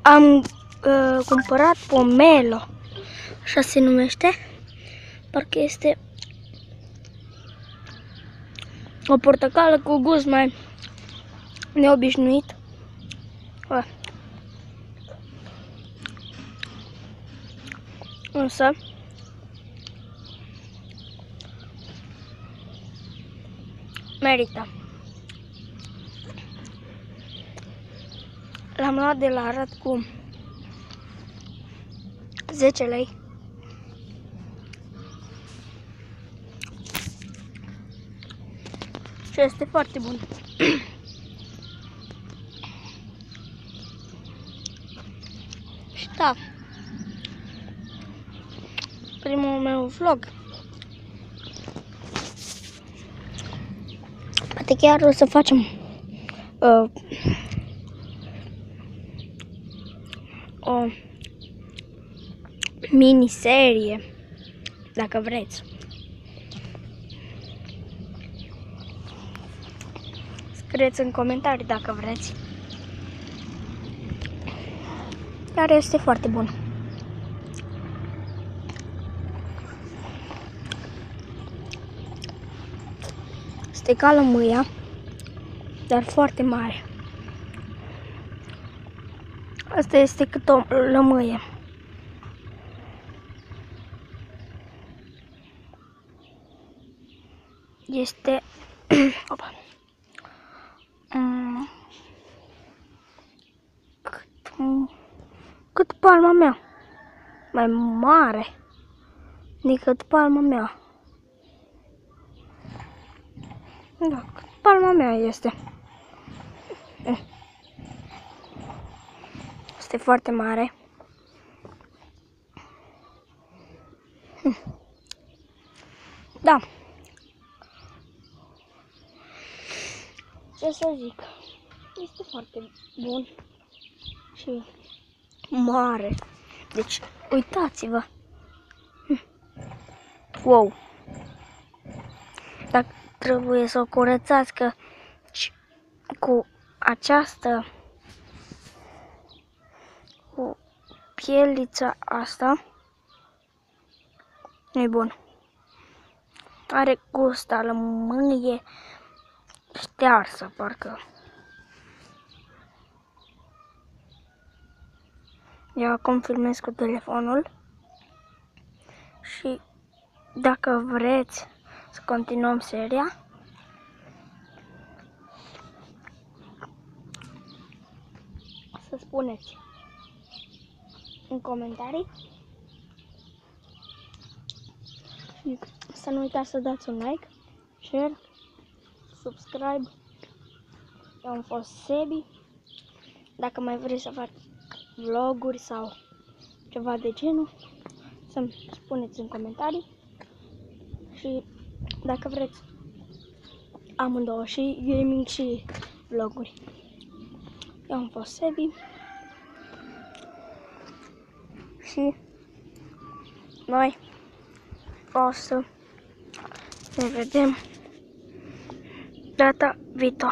Am cumpărat pomelo, așa se numește, parcă este o portocală cu gust mai neobișnuit. Însă merită. L-am luat de la Arad cu 10 lei. Și este foarte bun. Și da, primul meu vlog. Poate chiar o să facem o miniserie, dacă vreți. Scrieți în comentarii dacă vreți. Dar este foarte bun. Este ca lămâia, dar foarte mare. Asta este cât o lămâie. Este cât palma mea. Mai mare decât palma mea. Da, cât palma mea este. Este foarte mare. Da. Ce să zic? Este foarte bun și mare. Deci, uitați-vă. Wow. Dacă trebuie să o curățați că cu această cu pielița asta e bun. Are gust a lămâie ștearsă, parcă. Eu acum filmez cu telefonul și dacă vreți să continuăm seria, să spuneți în comentarii și să nu uitați să dați un like, share, subscribe. Eu am fost Sebi. Dacă mai vreți să faci vloguri sau ceva de genul, să-mi spuneți în comentarii. Și dacă vreți amândouă, și gaming și vloguri. Eu am fost Sebi. Și noi o să ne vedem data viitoare.